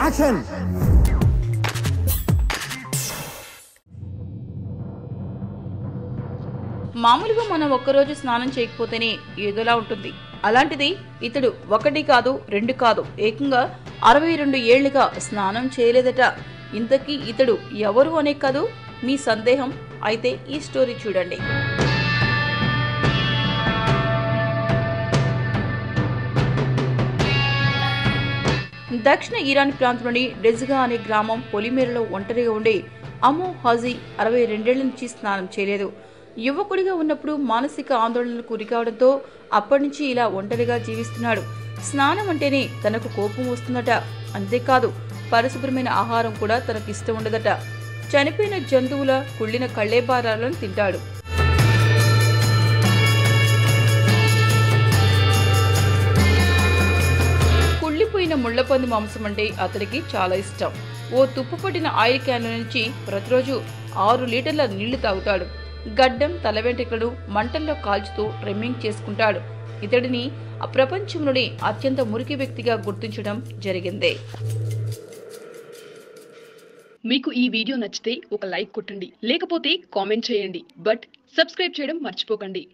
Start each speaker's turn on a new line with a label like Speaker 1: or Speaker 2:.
Speaker 1: Action.
Speaker 2: మామూలుగా మనం ఒక్కరోజు స్నానం చేయకపోతేనే ఏదోలా ఉంటుంది. అలాంటిది ఇతడు ఒకటి కాదు, రెండు కాదు, ఏకంగా 62 ఏళ్లుగా స్నానం చేయలేదట. ఇంతకీ ఇతడు ఎవరు అనే కాదు మీ సందేహం. అయితే ఈ స్టోరీ చూడండి. దక్షిణ ఇరాన్ ప్రాంతంలోని డెజ్గా అనే గ్రామం పొలిమేరలో ఒంటరిగా ఉండే అమో హాజీ 62 ఏళ్ల నుంచి స్నానం చేయలేదు. యువకుడిగా ఉన్నప్పుడు మానసిక ఆందోళనలకు గురికావడంతో అప్పటి నుంచి ఇలా ఒంటరిగా జీవిస్తున్నాడు. స్నానం అంటేనే తనకు కోపం వస్తుందట. అంతేకాదు, పరిశుభ్రమైన ఆహారం కూడా తనకు ఇష్టం ఉండదట. చనిపోయిన జంతువుల కుళ్ళిన కళ్ళేబారాలను తింటాడు. కుళ్ళిపోయిన ముళ్లపంది మాంసం అంటే అతడికి చాలా ఇష్టం. ఓ తుప్పుపట్టిన ఆయిల్ క్యాన్ల నుంచి ప్రతిరోజు 6 లీటర్ల నీళ్లు తాగుతాడు. గడ్డం, తల వెంట్రుకలను మంటల్లో కాల్చుతూ ట్రిమ్మింగ్ చేసుకుంటాడు. ఇతడిని ప్రపంచంలోని అత్యంత మురికి వ్యక్తిగా గుర్తించడం జరిగింది.
Speaker 3: మీకు ఈ వీడియో నచ్చితే ఒక లైక్ కొట్టండి, లేకపోతే కామెంట్ చేయండి. బట్ సబ్స్క్రైబ్ చేయడం మర్చిపోకండి.